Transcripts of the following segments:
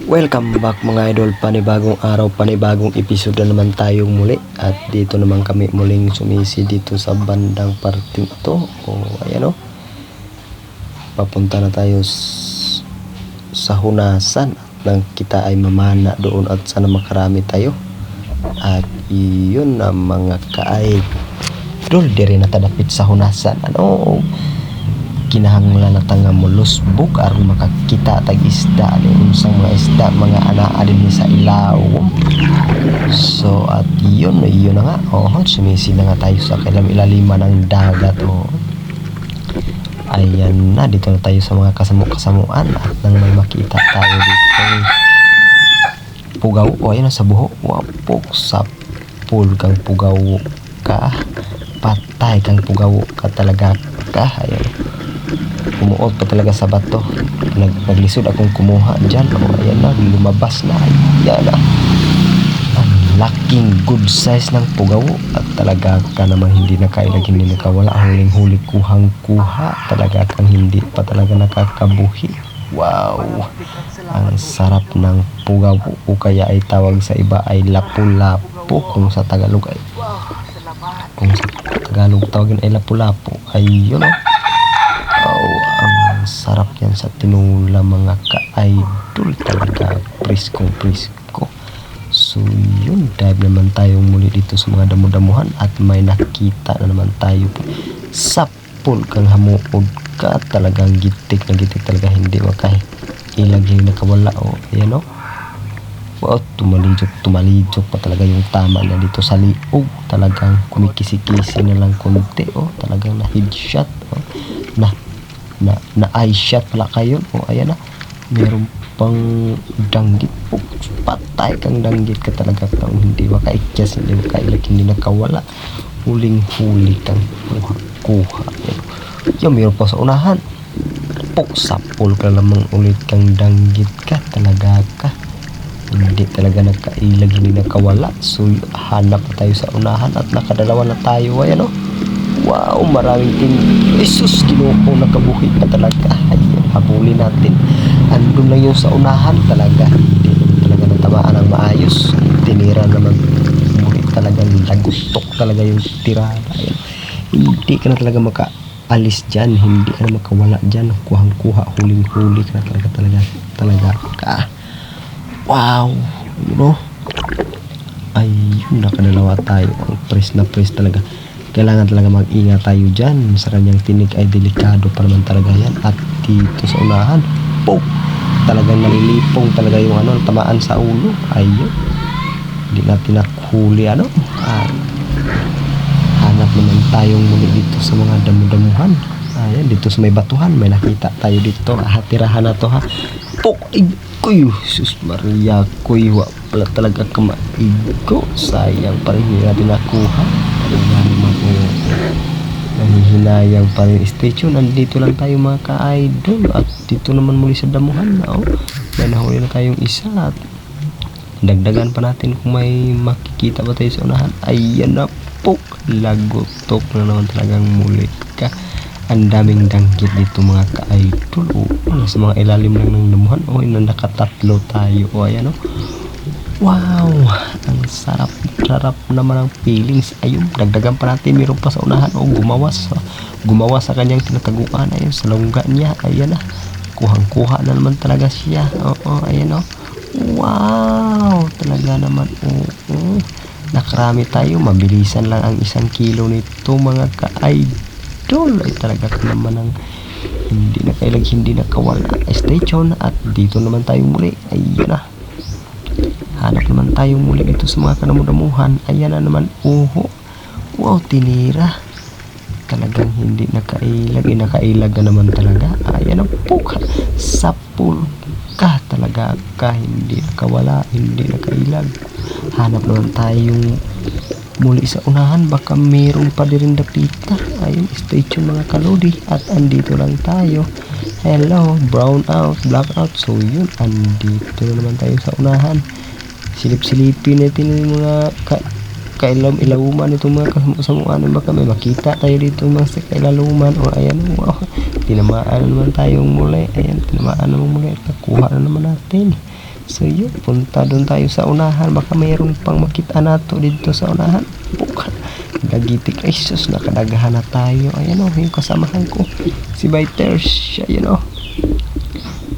Welcome back mga idol, panibagong araw, panibagong episode na naman tayong muli. At dito naman kami muling sumisi dito sa bandang parting ito. Ayan o, papunta na tayo sa hunasan nang kita ay mamana doon at sana makarami tayo. At iyon na mga ka-idol, diri na tadapit sa hunasan. Kinahanglan na tanga mulusbog aron makakita tag isda ni unsang mga isda mga anaa din sa ilaw. So at yun na nga, sumisi na nga tayo sa ilaliman ng dagat. Ayan na, dito na tayo sa mga kasamuan at nang may makita tayo dito pugaw. Ayan na sa buho, wapok sa pool kang pugaw ka, patay kang pugaw ka talaga ka. Ayan, umuot pa talaga sa bato. Naglisod akong kumuha dyan. Ayan na, lumabas na. Ayan na, ang laking good size ng pugaw. At talaga ka naman hindi nakailag, hindi nakawala. Huling-huli kuhang-kuha. Talaga kang hindi pa talaga nakakabuhi. Wow, ang sarap ng pugaw, o kaya ay tawag sa iba ay lapu-lapu kung sa Tagalog ay tawagin ay lapu-lapu. Ayun ang sarap yan sa tinula mga ka-idol, talaga priskong prisko. So yun, dive naman tayo muli dito sa mga damo-damuhan at may nakita na naman tayo sa pool kang hamuod ka, talagang gitik na gitik talaga, hindi makailag, hindi nakawala. Ayan wow, tumalijok pa talaga yung tama na dito sa liog. Talagang kumikisi-kisi na lang konti. Talagang na headshot. Na eye shot pala kayo. Ayan na, meron pang danggit po. Patay kang danggit ka talaga kang hindi makaikyas, hindi makailag, hindi nakawala. Huling-huli kang kuha. Yung meron pa sa unahan, sapol ka lamang ulit kang danggit ka, talaga ka hindi talaga nakailag, hindi nakawala. So hanap pa tayo sa unahan at nakadalawa na tayo. Ayan wow, maraming Jesus, Ginoo, nakabuhi pa talaga. Ayun, habulin natin. Andun lang yung sa unahan, talaga hindi talaga natamaan ng maayos. Tinira naman, buhi talagang lagutok talaga yung tirada. Ayun, hindi ka na talaga makaalis dyan, hindi ka na makawala dyan. Kuhang-kuha, huling-huli ka na talaga ka. Wow, ayun, nakadalawa tayo. Ang press na press talaga. Kailangan talaga mag-ingat tayo dyan. Sa kanyang tinig ay delikado pa naman talaga yan. At dito sa unahan, talagang nalilipong talaga yung tamaan sa ulo. Ayun, hindi natin nakuhuli. Hanap naman tayong muli dito sa mga damo-damuhan. Ayan, dito sa may batuhan, may nakita tayo dito. Tirahan na to kuy, sus Maria, kuy, wala talaga kamaigo. Sayang pa rin, hindi natin nakuha. Nahihinayang pa rin. Stay tuned, nandito lang tayo mga ka-idol. At dito naman muli sa damuhan na may nahuli na tayong isa. At dagdagan pa natin kung may makikita ba tayo sa unahan. Ayan na lagotok na naman talagang muli ka. Ang daming danggit dito mga ka-idol. Sa mga ilalim lang ng damuhan. Nakatatlo tayo. Ayan wow, ang sarap naman ang feelings. Ayun, dagdagan pa natin, meron pa sa unahan. Gumawa sa kanyang tinataguan. Ayun, sa lungga niya. Ayan na, kuhang-kuha na naman talaga siya. Ayan wow, talaga naman. Nakarami tayo, mabilisan lang ang 1 kilo nito mga ka-idol. Ay talaga ka naman ang hindi nakailag, hindi nakawala. Stay tuned at dito naman tayo muli. Ayan na, hanap naman tayo muli dito sa mga kadamu-damuhan. Ayan na naman, wow, tinira. Talagang hindi nakailag, nakailag na naman talaga. Ayan na sapul ka talaga ka, hindi nakawala, hindi nakailag. Hanap naman tayong muli sa unahan, baka mayroong pa din dapita. Ayun, stay tuned mga kalodi. At andito lang tayo. Hello, brown out, black out. So yun, andito naman tayo sa unahan. Silip-silipin natin yung mga kailaluman itong mga kasamuan. Baka may makita tayo dito mga kailaluman. Ayan, tinamaan naman tayong muli. Ayan, tinamaan naman muli. Nakuha na naman natin. So yun, punta doon tayo sa unahan, baka mayroon pang makita nato dito sa unahan. Dagitik, ay sus, nakadagahan na tayo. Ayan o, yung kasamahan ko, si Biters, siya, yun o,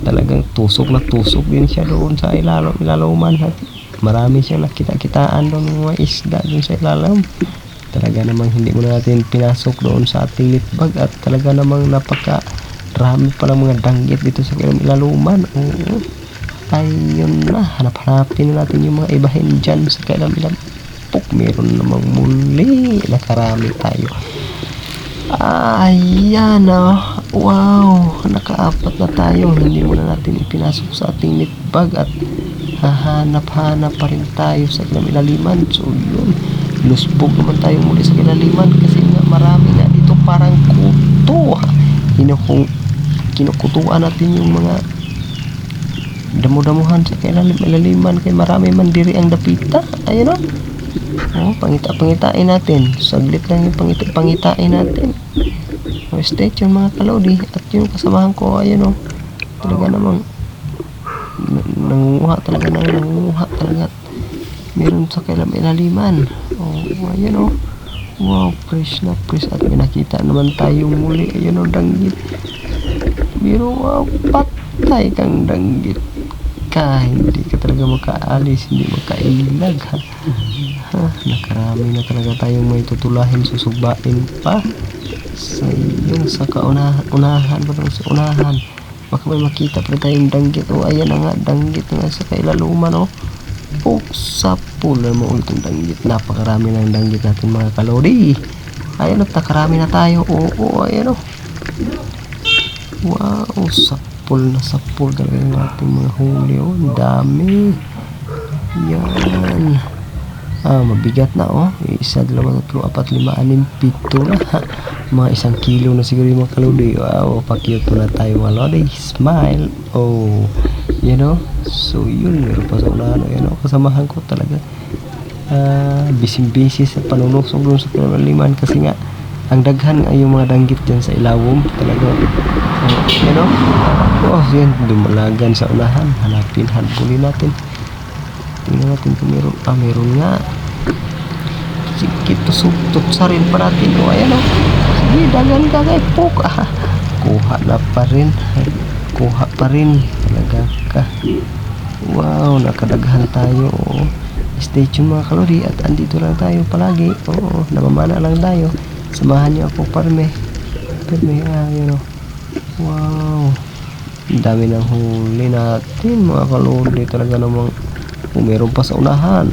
talagang tusok na tusok din siya doon sa ilaluman. Marami siyang nakita-kitaan doon, mga isda doon sa ilalim. Talaga namang hindi mo na natin pinasok doon sa ating litbag, at talaga namang napakarami palang mga danggit dito sa ilaluman. Oo, ayun na, hanap-hanapin na natin yung mga ibahin dyan sa kailam-ilam. Meron namang muli, nakarami tayo. Ayan o, wow, nakaapat na tayo. Hindi mo na natin ipinasok sa ating litbag, at hahanap-hanap pa rin tayo sa ilaliman. So yun, lusbog naman tayo muli sa ilaliman, kasi nga marami nga dito parang kuto. Kinukutuan natin yung mga damo-damuhan sa ilaliman, kay marami man diri ang dapita. Ayun o, pangitain natin. Saglit lang yung pangitain natin. Stay tuned mga kalodi. At yung kasamahan ko, ayun o, talaga namang nangunguha talaga. Meron sa ilaliman. Ayun o, wow, fresh na fresh. At may nakita naman tayo muli. Ayun o, danggit. Pero wow, patay kang danggit ka, hindi ka talaga makaalis, hindi makailag. Nakarami na talaga tayong may tutulahin, susubain pa. So yun, sa unahan ba sa unahan, baka may makita pa tayong danggit. Ayan na nga, danggit nga sa kailaluman. Sa pool na mo itong danggit. Napakarami ng danggit natin mga kalodi. Ayan, nakarami na tayo. Ayan o, wow, sa pool talaga yung ating mga huli. Ang dami. Yan. Mabigat na isa, dalawa, tatlo, apat, lima, anim, pito na. Mga 1 kilo na siguro yung mga kalodi. Wow, pa-cute na tayo mga lodi. Smile. You know, so yun, meron pa sa unahan. Kasamahan ko talaga busy sa panunusong doon sa ilaliman, kasi nga ang daghan ay yung mga danggit dyan sa ilawom talaga. You know, yan, dumalagan sa unahan. Hanapin natin. Tingnan natin kung meron nga. Sige, tutsarin pa natin. Ayan o, sige, dagan ka kay Pok. Kuha pa rin talaga ka. Wow, nakadaghan tayo. Stay tuned mga kalori, at andito lang tayo palagi. Namamana lang tayo. Samahan niyo ako, parme. Yun o. Wow, ang dami ng huli natin mga kalori. Talaga namang meron pa sa unahan.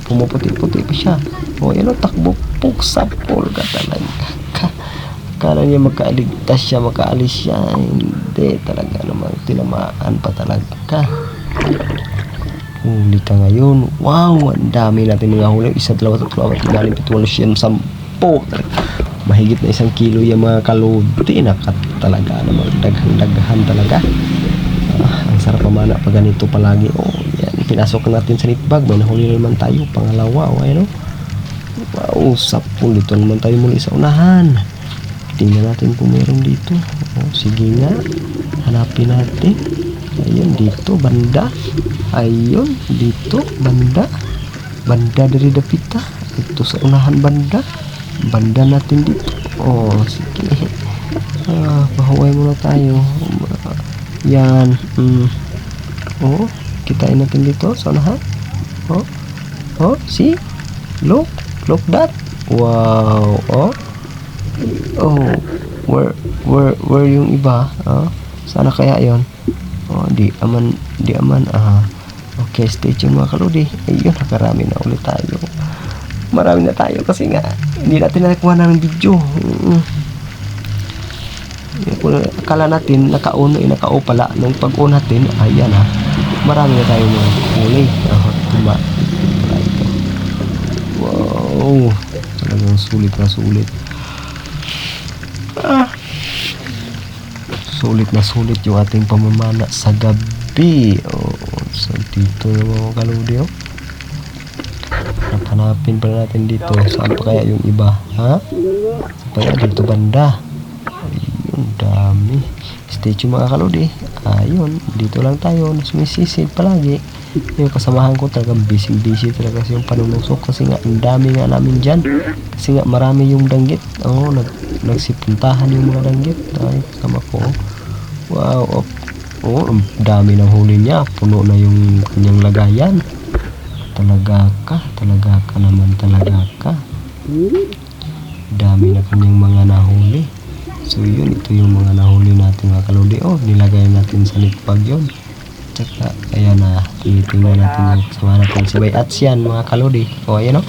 Pumuputi-puti pa siya. Yan o, takbo sa pool ka talaga. Kala niya makaaligtas siya, makaalis siya. Hindi, talaga namang tinamaan pa talaga. Huli ka ngayon. Wow, ang dami natin mga huli. 1, 2, 3, 4, 5, 6, 7, 8, 10. Mahigit na 1 kilo yung mga kalodi. Talaga namang daghan talaga. Ang sarap pamana pag ganito palagi. Yan, pinasok natin sa litbag. May nahuli naman tayo, pangalawa. Ayan o, wow, sa pool. Dito naman tayo muli sa unahan. Tingnan natin kung meron dito. Sige nga, hanapin natin. Ayun, dito, banda. Ayun, dito, banda. Banda dari dapita. Ito sa unahan, banda natin dito. Sige. Pahuway muna tayo. Yan. Kitain natin dito sa unahan. See? Look that. Wow. Where yung iba? Sana kaya yon? Di aman. Okay, stay tuned mga kalodi. Ayun, nakarami na ulit tayo. Marami na tayo kasi nga hindi natin nakuha ng video. Akala natin naka-on pala. Nung pag-on natin, ayan marami na tayo mga huli. Wow, talagang sulit na sulit. Sulit na sulit yung ating pamamana sa gabi. So dito yung mga kaludi. Hanapin pa natin dito. Saan pa kaya yung iba? Saan pa kaya dito banda? Ayun, dami statue mga kalodi. Ayun, dito lang tayo sumisisid palagi. Yung kasamahan ko talagang busy talaga kasi yung panunusok kasi nga ang dami nga namin dyan kasi nga marami yung danggit. Nagsipuntahan yung mga danggit. Ay, kasama ko. Wow, ang dami ng huli niya, puno na yung kanyang lagayan. Talaga ka naman, talaga ka. Dami na kanyang mga nahuli. So yun, ito yung mga nahuli natin mga kalodi. Nilagay natin sa nitbag yun. Tsaka, ayan na, tinitingnan natin yung kasama natin si Bay Atsian mga kalodi. Ayan o.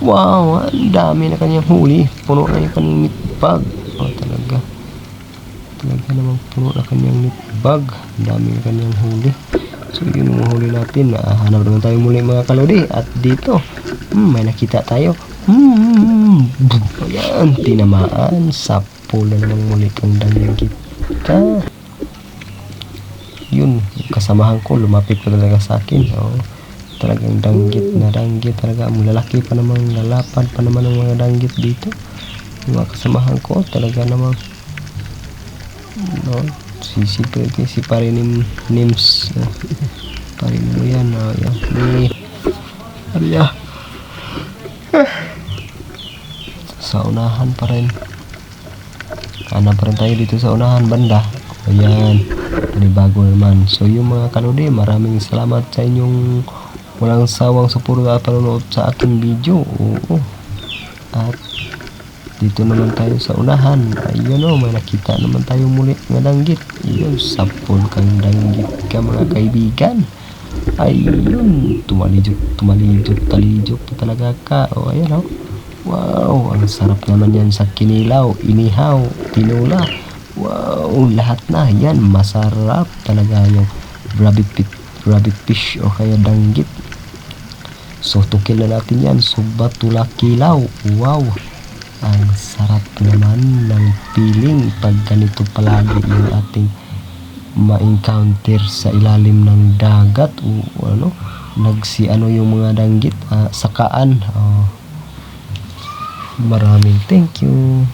Wow, ang dami na kanyang huli. Puno na yung kanyang nitbag. Talaga namang puno na kanyang nitbag. Ang dami na kanyang huli. So yun yung huli natin. Hanap naman tayo muli mga kalodi. At dito, may nakita tayo. Ayan, tinamaan. Sapul na naman muli kang danggit ka. Yun, kasamahan ko, lumapit pa talaga sa akin. Talagang danggit talaga. Lalaki pa naman, lalapad pa naman ng mga danggit dito. Yung mga kasamahan ko, talaga naman. Si pare Nims. Pare mo yan. Yan. Sa unahan pa rin. Hanap pa rin tayo dito sa unahan banda. Ayan, bago naman. So yung mga kalodi, maraming salamat sa inyong walang sawang suporta at panonood sa aking video. At dito naman tayo sa unahan. Ayun may nakita naman tayo muli ng danggit. Ayun, sapol kang danggit ka mga kaibigan. Ayun, tumalijok talaga ka. Ayan wow, ang sarap naman yan sa kinilaw, inihaw, tinula. Wow, lahat na yan, masarap talaga yung rabbit fish o kaya danggit. So tukil na natin yan, suba, tula, kilaw. Wow, ang sarap naman ng feeling pag ganito palagi yung ating ma-encounter sa ilalim ng dagat. Yung mga danggit, sakaan. Maraming thank you.